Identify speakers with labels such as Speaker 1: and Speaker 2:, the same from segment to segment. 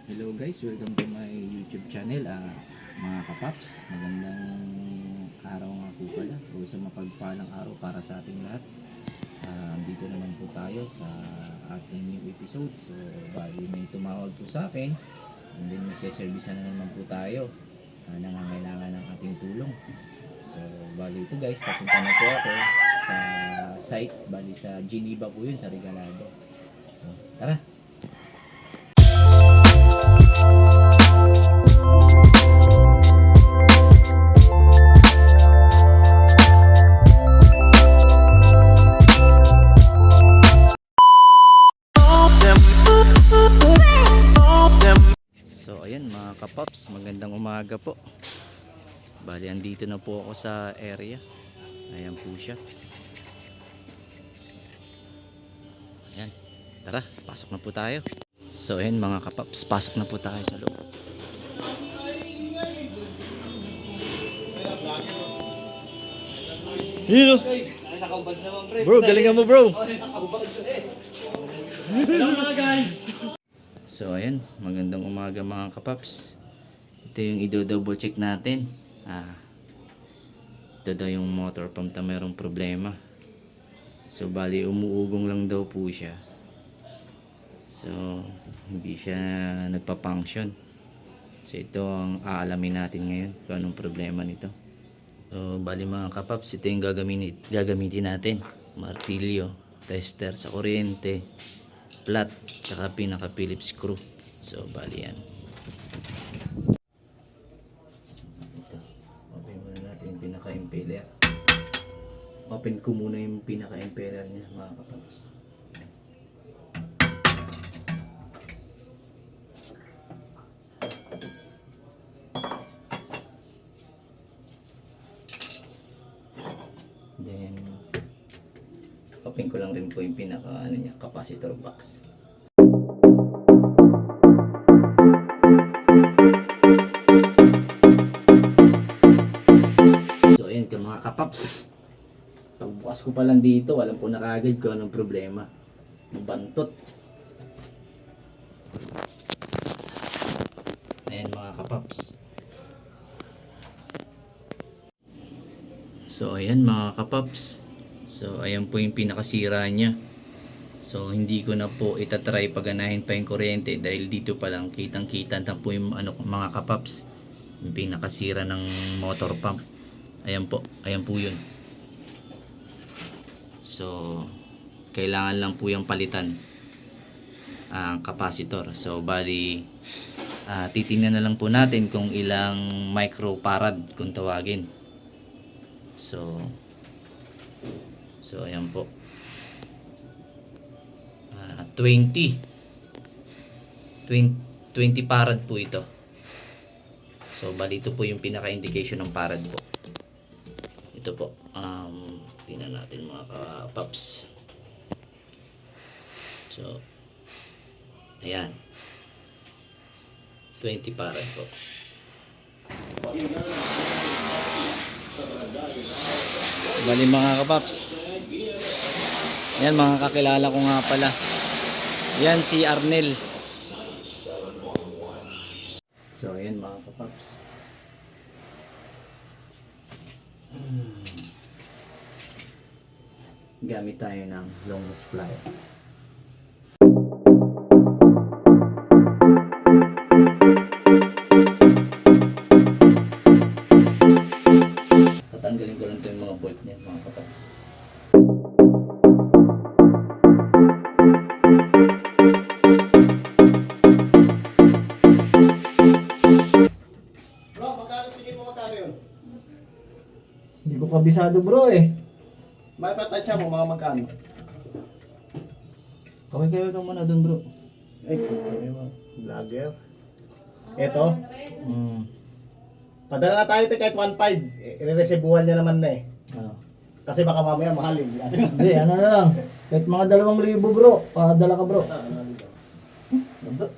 Speaker 1: Hello guys, welcome to my YouTube channel. Mga kapaps, magandang araw nga po pala o sa mapagpalang araw para sa ating lahat. Andito naman po tayo sa ating new episode. So, bali may tumawag po sa akin and then maseservisan na naman po tayo. Nangangailangan ng ating tulong. So, bali ito guys, papunta na po ako sa site. Bali sa Geneva po yun, sa Regalado. So, tara! So ayan mga kapaps, magandang umaga po. Bali andito na po ako sa area. Ayan po siya. Ayan, tara, pasok na po tayo. So ayan mga kapaps, pasok na po tayo sa loob. Hello. Bro, galingan mo bro.
Speaker 2: Hello mga guys!
Speaker 1: So ayan, magandang umaga mga kapaps. Ito yung i-double check natin. Ito daw yung motor pump na mayroong problema. So bali umuugong lang daw po siya. So hindi siya nagpa-function. So ito ang aalamin natin ngayon kung anong problema nito. So bali mga kapaps, ito yung gagamitin natin. Martilyo, tester sa kuryente, flat, saka pinaka Phillips screw. So bali yan. Ito, open muna natin yung pinaka impeller. Open ko muna yung pinaka impeller niya mga kapaps. Then open ko lang rin po yung pinaka niya, capacitor box. So ayan ka mga kapaps, pagbukas ko pa lang dito, alam ko na kaagad kung anong problema. Mabantot. Ayan mga kapaps. So ayan mga kapaps. So ayan po yung pinakasira niya. So hindi ko na po itatry paganahin pa yung kuryente dahil dito pa lang kitang-kita na po yung mga kapaps, yung pinakasira ng motor pump. Ayan po yun. So kailangan lang po yung palitan ang capacitor. So bali titingnan na lang po natin kung ilang microfarad kung tawagin. So ayan po. 20 farad po ito. So bali ito po yung pinaka indication ng farad po. Ito po. Tingnan natin mga kapaps. So ayan. 20 farad po. Bali mga kapaps, yan mga kakilala ko nga pala. Yan si Arnel. So ayan mga kapaps. Gamit tayo ng longest plier. Tatanggalin ko lang ito yung mga bolt niya mga kapaps.
Speaker 2: Bro, magkano tingin mo magkano yun?
Speaker 3: Hindi ko kabisado bro eh.
Speaker 2: May patansya mo mga magkano?
Speaker 3: Kayo ka muna dun bro.
Speaker 2: Eh, ano mo? Vlogger. Eto, padala na tayo ito kahit 1.5. I-resebuhan niya naman na eh.
Speaker 3: Ano?
Speaker 2: Kasi baka mamaya mahal eh.
Speaker 3: Hindi, ano na lang. Kahit mga 2,000 bro. Padala ka bro.
Speaker 1: Ito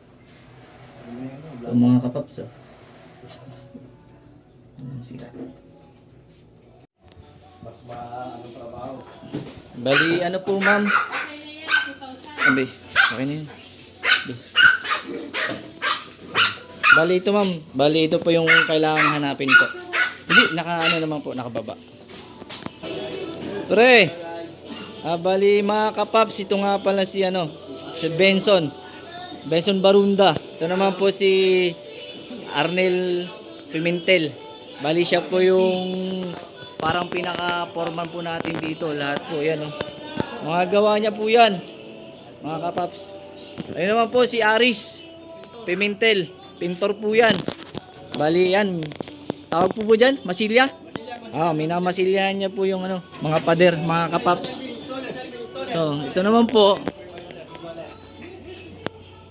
Speaker 1: mga kapaps. Ayan sila.
Speaker 2: Mas anong trabaho.
Speaker 1: Bali ano po ma'am? Abi, okay na yun. Abi. Bali ito ma'am, bali ito po yung kailangan hanapin ko. Hindi, naka ano naman po, nakababa. Pre, bali mga kapaps, ito nga pala si ano, si Benson. Benson Barunda. Ito naman po si Arnel Pimentel. Bali siya po yung parang pinaka-foreman po natin dito. Lahat po yan. Oh. Mga gawa niya po yan. Mga kapaps. Ayun naman po si Aris Pimentel. Pintor po yan. Bali yan. Tawag po dyan? Masilya? Minamasilyahan niya po yung ano, mga pader, mga kapaps. So, ito naman po.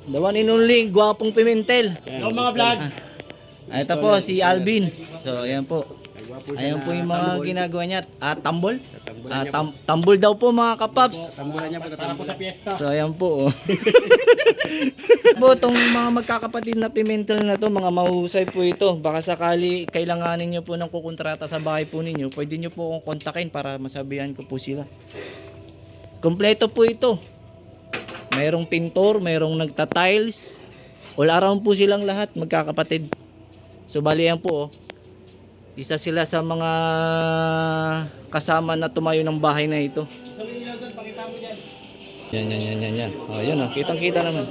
Speaker 1: The one and only, gwapong Pimentel.
Speaker 2: Hello mga vlog.
Speaker 1: Ito po si Alvin. So, ayan po. Ayan po yung mga ginagawa niya. Tambol? Tambol daw po mga kapaps.
Speaker 2: Tambulan niya po para po sa piyesta.
Speaker 1: So, ayan po. Oh. Po, itong mga magkakapatid na Pimentel na to, mga mahusay po ito. Baka sakali kailanganin nyo po ng kukontrata sa bahay po ninyo, pwede nyo po akong kontakin para masabihan ko po sila. Kompleto po ito. Mayroong pintor, mayroong nagta-tiles. All around po silang lahat, magkakapatid. So, bali yan po. Oh. Isa sila sa mga kasama na tumayo ng bahay na ito. Yan. Oh, yan oh. Kitang-kita naman.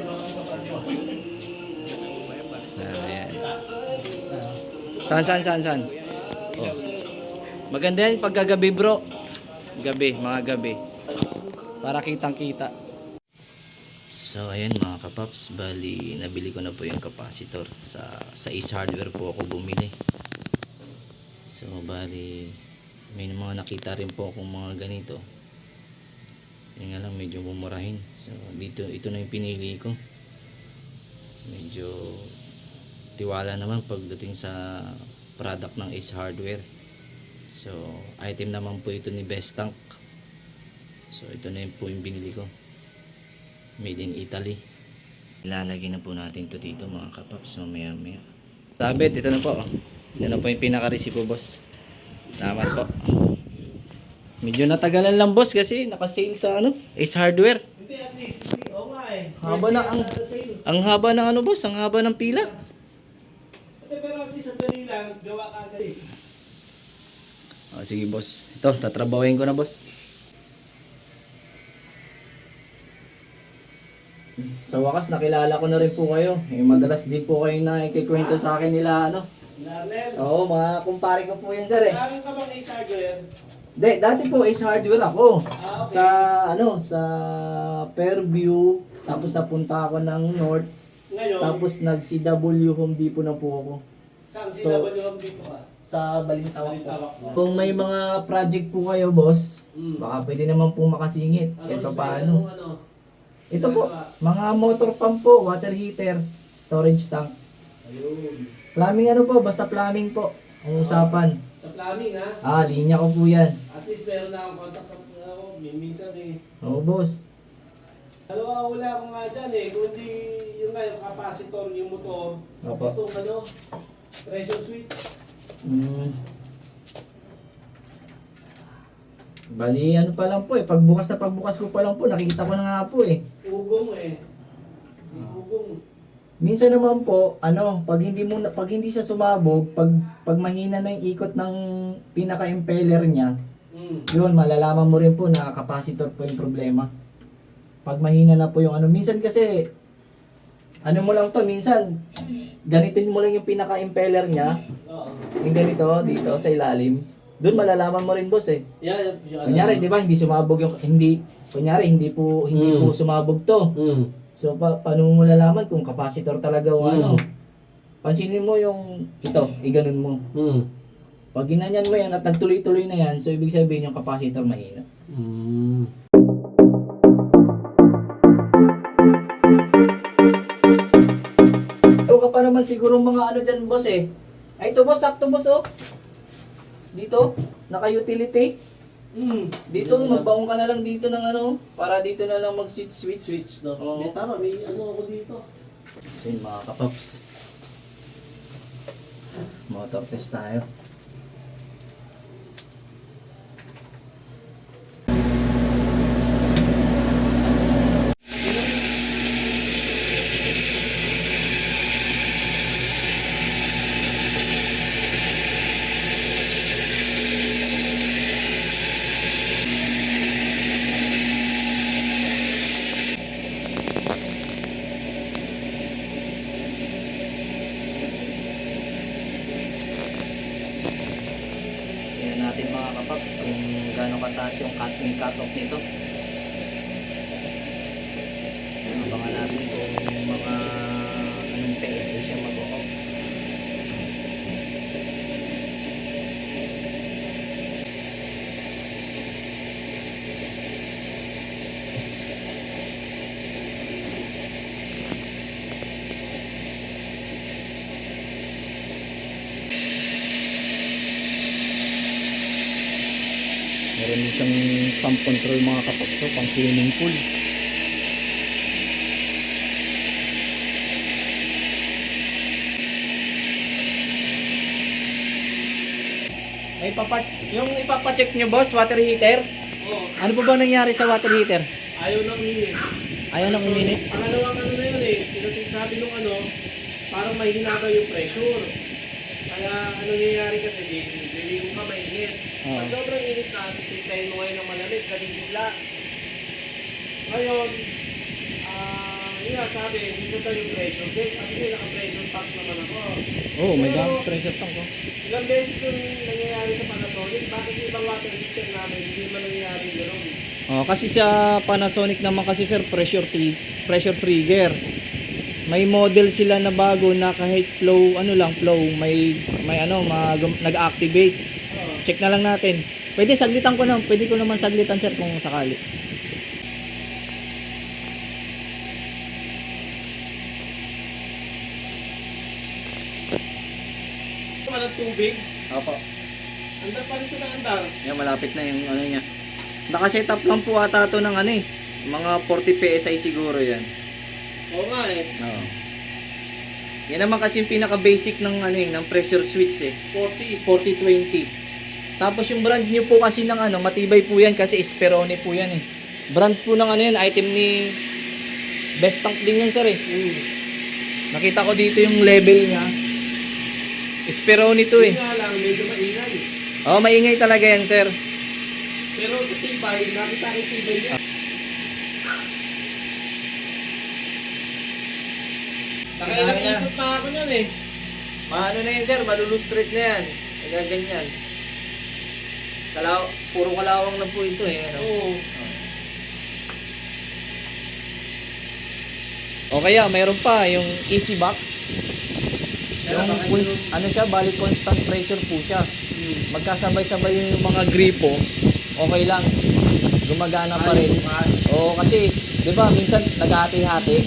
Speaker 1: Ayan. Saan? Oh. Maganda yan pagkagabi bro. Mga gabi. Para kitang-kita. So ayan mga kapaps, bali nabili ko na po yung capacitor sa Ace Hardware po ako bumili. So bali may mga nakita rin po akong mga ganito. Yung nga lang medyo mumurahin. So ito na yung pinili ko. Medyo tiwala naman pagdating sa product ng Ace Hardware. So item naman po ito ni Best Tank. So ito na po yung binili ko. Made in Italy. Ilalagay na po natin ito dito mga kapaps mamaya. Sabit, ito na po. Yan na po yung pinaka-resipo boss. Salamat po. Medyo natagalan lang boss kasi naka-sale sa ano, Ace Hardware.
Speaker 2: Hindi, at least, oo nga eh.
Speaker 1: Haba na ang haba ng ano boss, ang haba ng pila.
Speaker 2: Pero at least, sandali lang, gawa ka agad eh.
Speaker 1: Sige boss. Ito, tatrabahin ko na boss. Sa wakas, nakilala ko na rin po kayo. Madalas din po kayo na ikikwento sa akin nila ano.
Speaker 2: Narnel,
Speaker 1: Oo, mga kumpare ko po yan sir eh.
Speaker 2: saan ka bang Ace Hardware?
Speaker 1: Dati po Ace Hardware ako.
Speaker 2: Okay.
Speaker 1: Sa Fairview, tapos napunta ako ng North,
Speaker 2: Ngayon,
Speaker 1: tapos nag CW Home Depot na po ako.
Speaker 2: saan
Speaker 1: So,
Speaker 2: sinabaluhan dito ka?
Speaker 1: Sa Balintawak po.
Speaker 2: Balintawak po.
Speaker 1: Kung may mga project po kayo boss, baka pwede naman po makasingit. Kahit pa paano. Ito po, mga motor pump po, water heater, storage tank.
Speaker 2: Ayun.
Speaker 1: Plumbing ano po, basta plumbing po. Ang usapan.
Speaker 2: Sa plumbing ha?
Speaker 1: Linya ko po yan.
Speaker 2: At least meron na akong contact sa minsan eh.
Speaker 1: Oo boss.
Speaker 2: Dalawa wala akong nga dyan eh. Kundi yung nga yung capacitor, yung motor.
Speaker 1: Opo.
Speaker 2: Itong ano, pressure switch.
Speaker 1: Bali, ano pa lang po eh. Pagbukas ko pa lang po, nakikita ko na nga po eh.
Speaker 2: Ugong eh. Ugong.
Speaker 1: Minsan naman po, pag hindi siya sumabog, pag mahina na yung ikot ng pinaka-impeller niya, yun, malalaman mo rin po na capacitor po yung problema. Pag mahina na po yung minsan kasi, mo lang to, minsan, ganitin mo lang yung pinaka-impeller niya,
Speaker 2: Oo.
Speaker 1: yung ganito, dito, sa ilalim. Doon malalaman mo rin boss eh.
Speaker 2: Yung
Speaker 1: Kunyari, di ba, hindi sumabog hindi po sumabog to. So, paano mo malalaman kung capacitor talaga o ano? Pansinin mo yung, ito, iganon mo. Pag ginanyan mo yan at nagtuloy-tuloy na yan, so ibig sabihin yung capacitor mahina. Pero ka pa naman siguro mga dyan boss eh. Ay ito boss, sakto boss oh. Dito, naka-utility. Dito, magbaon ka na lang dito ng para dito na lang mag-switch.
Speaker 2: switch, no?
Speaker 1: Oo.
Speaker 2: May tama, may ako dito.
Speaker 1: So yun mga kapaps. Motor test tayo. natin mga kapaps kung gaano kataas yung cut-off nito. Abangan natin kung mga anong PSA siya mag-off. Meron din siyang pump control mga kapaps, so pang swimming pool. May yung ipapacheck nyo boss, water heater.
Speaker 2: Oo.
Speaker 1: Ano po ba nangyari sa water heater?
Speaker 2: Ayaw nang minute.
Speaker 1: Ayaw nang uminit?
Speaker 2: Pangalawang ano na yun eh. Sabi nung ano, parang mahina daw yung pressure. Kaya ano nangyayari kasi, diligo ka mainit.
Speaker 1: Oo.
Speaker 2: Pag sobrang init na, titayin mo ngayon ng malamig, bigla. Ngayon, yun nga sabi, hindi ko tayo yung pressure. Sabi ko, naka-pressure pack naman ako.
Speaker 1: Oh, may
Speaker 2: Pero,
Speaker 1: gas pressure tank ko.
Speaker 2: Ilang beses yung nangyayari sa Panasonic, bakit yung ibang water heater namin, hindi man nangyayari gano'n?
Speaker 1: Oh, kasi sa Panasonic naman kasi sir, pressure trigger. May model sila na bago na kahit flow, may nag-activate. Check na lang natin. Pwede ko naman saglitan sir kung sakali.
Speaker 2: Ng tubig,
Speaker 1: Opo.
Speaker 2: andar pa rin ito ng andar.
Speaker 1: Yan, malapit na yung ano niya. Naka-set up lang po ata ito ng mga 40 PSI siguro yan.
Speaker 2: Oo nga eh,
Speaker 1: Oo. Yan naman kasi yung pinaka-basic ng ng pressure switch eh.
Speaker 2: 40.
Speaker 1: 4020. Tapos yung brand new po kasi ng matibay po yan kasi Esperoni po yan eh. Brand po ng yan, item ni Best Tank din yan sir eh. Nakita ko dito yung level niya. Esperoni to eh.
Speaker 2: Yun nga lang, medyo maingay.
Speaker 1: Oh, maingay talaga yan sir.
Speaker 2: Pero tibay, nakita ko tibay niya. Nakailang ikot na ako niyan eh.
Speaker 1: Maano na yan sir, malulustrate na yan. Nagaganyan. Puro kalawang na po ito eh.
Speaker 2: Oo.
Speaker 1: O kaya mayroon pa yung easy box. Bali constant pressure po siya. Magkasabay-sabay yung mga gripo, okay lang. Gumagana pa rin. Oo, kasi 'di ba minsan naghahati-hati.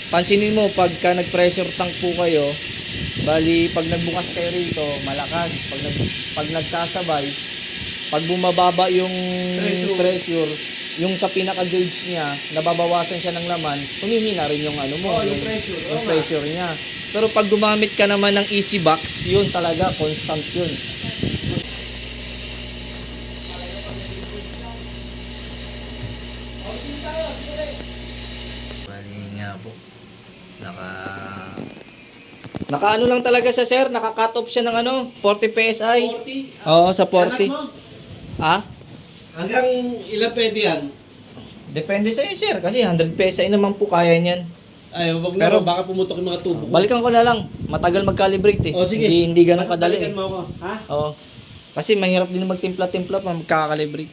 Speaker 1: Pansinin mo pagka nag-pressure tank po kayo, bali pag nagbukas kayo rito, malakas. Pag nagkasabay, pag bumababa yung pressure, yung sa pinaka-gauge niya, nababawasan siya ng laman, humihina rin yung
Speaker 2: yung pressure.
Speaker 1: yung pressure niya. Pero pag gumamit ka naman ng easy box, yun talaga, constant yun. Bali nga po. Naka lang talaga siya sir, naka-cut off siya ng 40 PSI.
Speaker 2: 40?
Speaker 1: Oo, sa
Speaker 2: Anak
Speaker 1: 40.
Speaker 2: mo?
Speaker 1: Ah?
Speaker 2: Hanggang ilan pwede yan?
Speaker 1: Depende sa iyo sir, kasi 100 PSI naman po kaya niyan.
Speaker 2: Ay, wag na.
Speaker 1: Pero-
Speaker 2: Baka pumutok yung mga tubo ko.
Speaker 1: Balikan ko na lang, matagal mag-calibrate eh.
Speaker 2: O sige.
Speaker 1: Hindi ganun
Speaker 2: Basta
Speaker 1: kadali
Speaker 2: balikan
Speaker 1: eh.
Speaker 2: mo ako. Ha?
Speaker 1: Oo. Kasi mahirap din magtimpla-timpla pa magkakalibrate.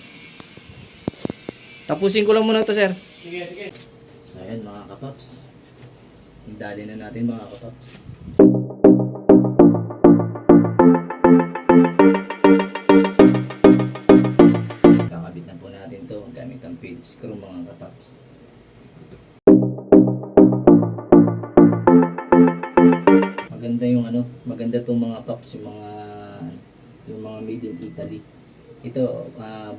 Speaker 1: Tapusin ko lang muna to sir.
Speaker 2: Sige, sige.
Speaker 1: So ayan mga kapaps. Dali na natin mga kapaps. Kakabit na po natin to gamit ang Phillips screw mga kapaps. Maganda tong mga paps, yung mga made in Italy. Ito,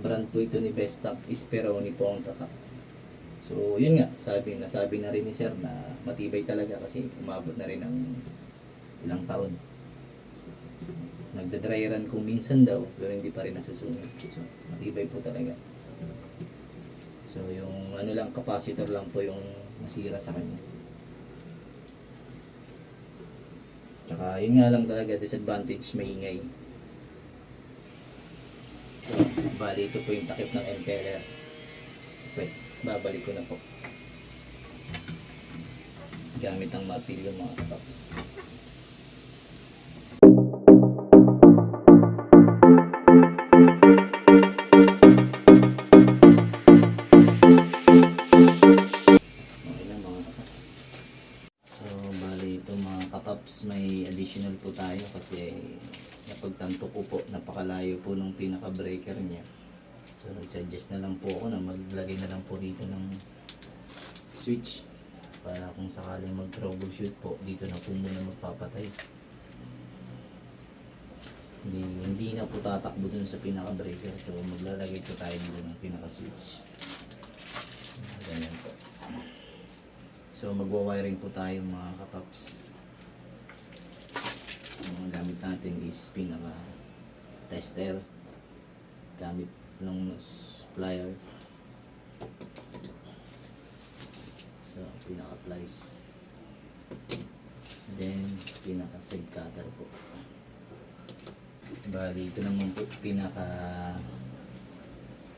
Speaker 1: brand po ito ni Best Tank, Esperoni po ang tatak. So, yun nga, nasabi na rin ni Sir na matibay talaga kasi umabot na rin ng ilang taon. Nagda-dry run kung minsan daw, pero hindi pa rin nasusunod. So, matibay po talaga. So, yung capacitor lang po yung nasira sa kanya. Tsaka, yun nga lang talaga, disadvantage, maingay. So, bali ito po yung takip ng impeller. Wait, babalik ko na po. Gamit ang martilyo mga kataps. kapaps, may additional po tayo kasi napagtanto ko po napakalayo po ng pinaka breaker niya. So nag-suggest na lang po ako na maglagay na lang po dito ng switch para kung sakaling mag-troubleshoot po dito na po muna magpapatay. Hindi na po tatakbo dun sa pinaka breaker, so maglalagay po tayo dito ng pinaka switch. Ganyan po. So magwa-wiring po tayo mga kapaps. Ang mga gamit natin is pinaka tester, gamit ng plier, so pinaka plies, then pinaka side cutter po. Bali ito naman po pinaka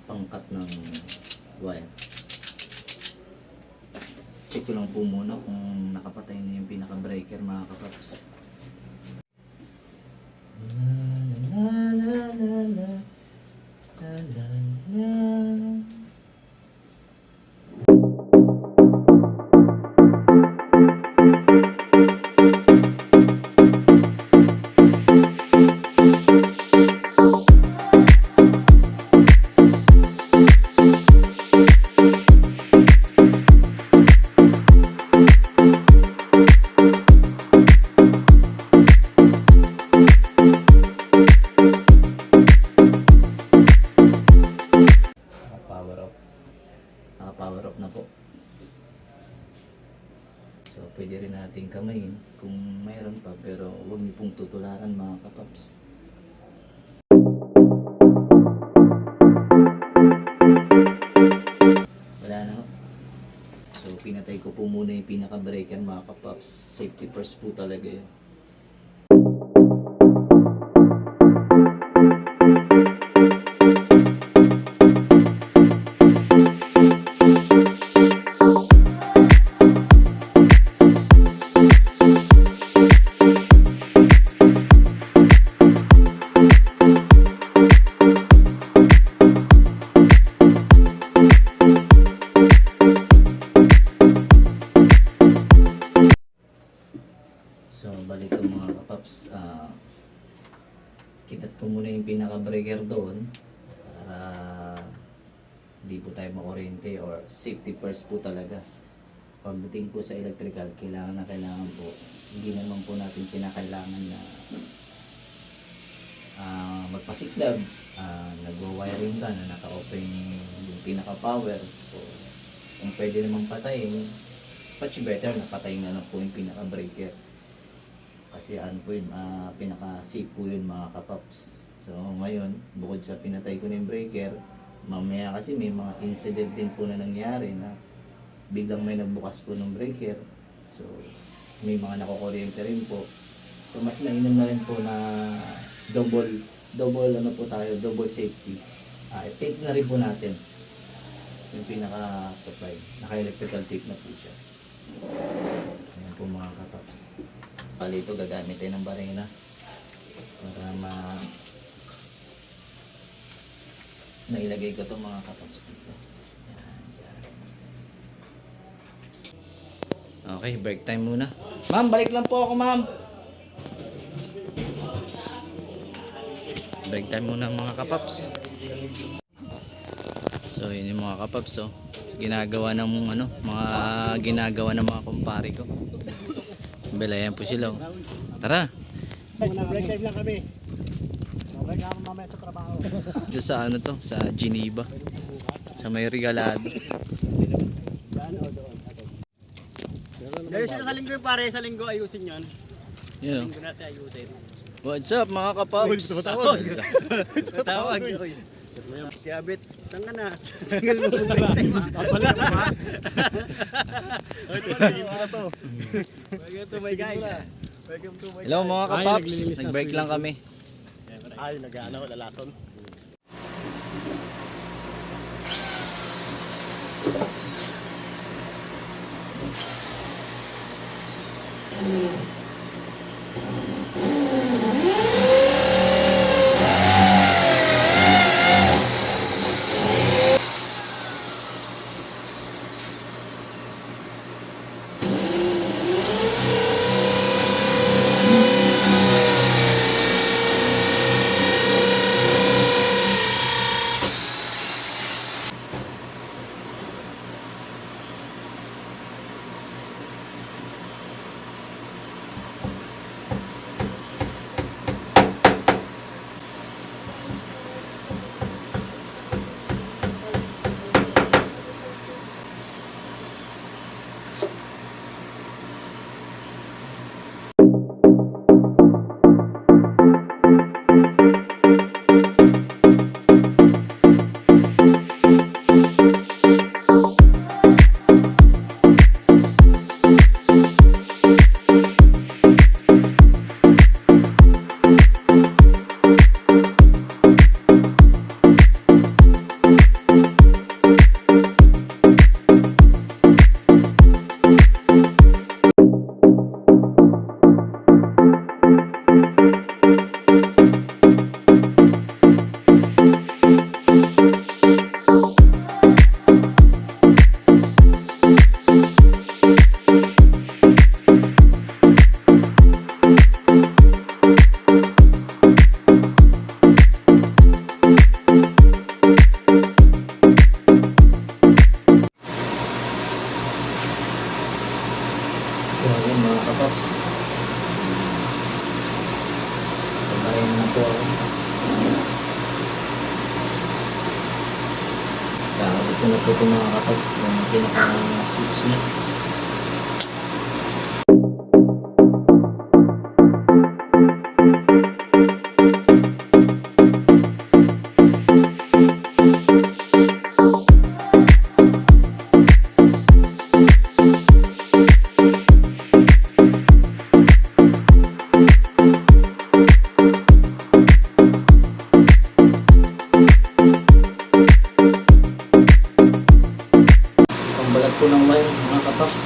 Speaker 1: pangkat ng wire. Check ko lang po muna kung nakapatay na yung pinaka breaker mga kapaps. La la la la la la la. Power off na po. So pwede rin natin kamayin kung mayroon pa, pero huwag niyo pong tutularan mga kapaps. Wala na ho. So pinatay ko po muna yung pinaka breaker mga kapaps. Safety first po talaga yun. So balik ko mga kapaps, kinat ko muna yung pinaka breaker doon para hindi po tayo makuryente, or safety first po talaga. Pagdating po sa electrical, kailangan po, hindi naman po natin kinakailangan na magpasiklab, nagwa-wiring ka na naka-open yung pinaka power. So, kung pwede namang patayin, much better na patayin na lang po yung pinaka breaker. Kasi ano po yun, pinaka-safe po yun mga kapaps. So ngayon, bukod sa pinatay ko na yung breaker, mamaya kasi may mga incident din po na nangyari na biglang may nagbukas po ng breaker. So may mga nakukuryente rin po. So mas mainam na rin po na double ano po tayo, double safety. Tape na rin po natin yung pinaka-supply. Naka-electrical tape na po siya. So ayan po mga kapaps. Bali ito gagamitin ng barena para nailagay ko itong mga kapaps dito. Yan, yan. Okay, break time muna. Ma'am, balik lang po ako ma'am. Break time muna mga kapaps. So yun yung mga kapaps, oh. Ginagawa ng mga kumpare ko. Belayan po sila. Tara.
Speaker 2: Guys, break time lang kami. Break ako mamaya sa trabaho.
Speaker 1: Dito sa ano to? Sa Geneva. Sa may regalado.
Speaker 2: Dahil sila sa linggo yung pare, sa linggo ayusin yan.
Speaker 1: Yun.
Speaker 2: Linggo natin ayusin.
Speaker 1: What's up mga kapaps?
Speaker 2: Tawag. Tawag. Tiabit, saan ka na? Pala na. Oy, testingin mo na to. Welcome to my guys. Welcome to my
Speaker 1: Hello mga kapaps. Nag-break lang kami.
Speaker 2: Ay, nag-ano, lalason.
Speaker 3: po ako. Kakabit ko na po ito mga kapaps ng pinaka-switch niya. Pambalat po ng wire mga kapaps.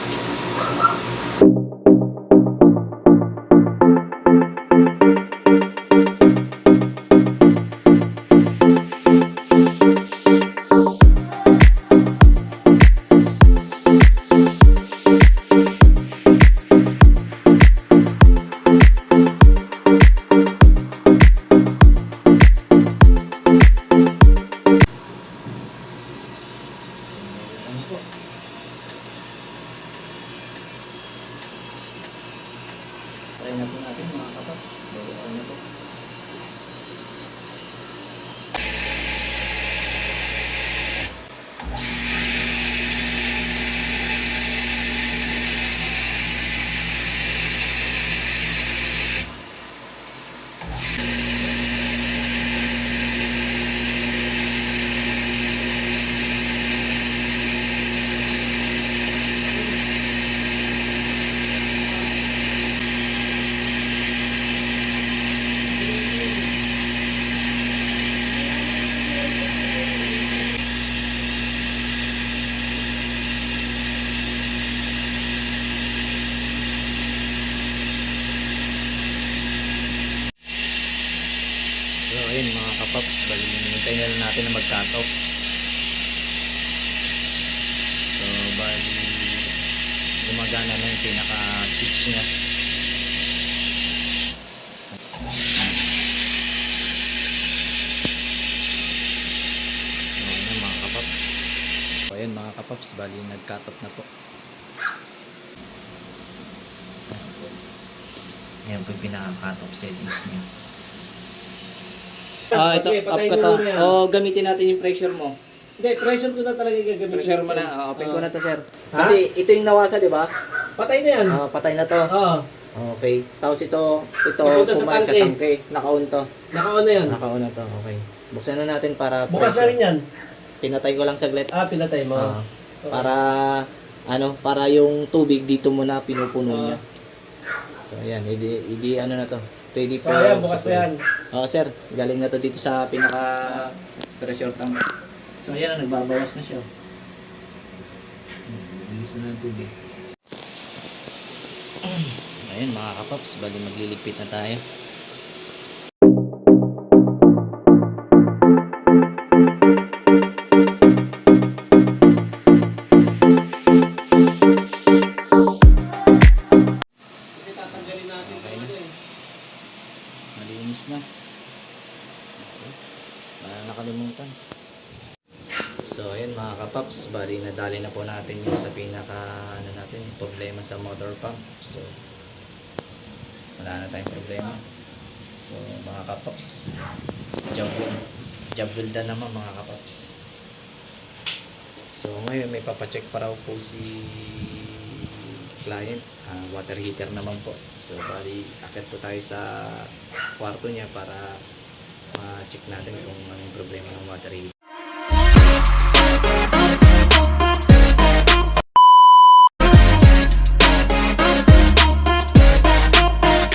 Speaker 3: Ano po? Try na po natin mga kapaps. Okay na po. So ayun mga kapaps, bali hinintay na lang natin na mag-cut off. So bali gumagana na yung pinaka-switch niya. So ayun mga kapaps. So ayun mga kapaps, bali nag-cut off na po. Ayan po yung pinaka-cut off settings niya. Ito,
Speaker 2: Sige,
Speaker 3: up
Speaker 2: patayin
Speaker 3: ka
Speaker 2: mo
Speaker 3: to.
Speaker 2: muna yan.
Speaker 3: O, gamitin natin yung pressure mo.
Speaker 2: Hindi, pressure ko na talaga yung gagamitin.
Speaker 3: Pressure mo na. Open ko na to, sir.
Speaker 2: Ha?
Speaker 3: Kasi ito yung nawasa, di ba?
Speaker 2: Patay na yan.
Speaker 3: Patay na to.
Speaker 2: Oo.
Speaker 3: Okay. Tapos ito
Speaker 2: Papunta sa
Speaker 3: pumalit sa
Speaker 2: tangke.
Speaker 3: tangke. Naka-on to.
Speaker 2: Naka-on na yan.
Speaker 3: Naka-on na to. Okay. Buksan na natin para
Speaker 2: Bukas na rin yan.
Speaker 3: Pinatay ko lang saglit.
Speaker 2: Pinatay mo.
Speaker 3: Ah, para para yung tubig dito muna pinupuno niya. So ayan, idi ano na to. Ready
Speaker 2: So
Speaker 3: for
Speaker 2: ayan, bukas na
Speaker 3: supply.
Speaker 2: yan.
Speaker 3: Sir, galing na to dito sa pinaka pressure tank. So ayan, nagbabawas na siya. Bilis na ng tubig. Ayun mga kapaps, bali magliligpit na tayo.
Speaker 2: Kasi tatanggalin natin
Speaker 3: Okay
Speaker 2: ito
Speaker 3: na.
Speaker 2: eh.
Speaker 3: Malinis na. Okay. Wala nakalimutan. So ayun mga kapaps, bali nadali na po natin yung sa pinaka natin, problema sa motor pump. So wala na tayong problema. So mga kapaps, job well done naman mga kapaps. So ngayon may papacheck pa raw po si client, water heater naman po. So bali akit po tayo sa kwarto niya para ma-check natin kung ano yung problema ng water heater.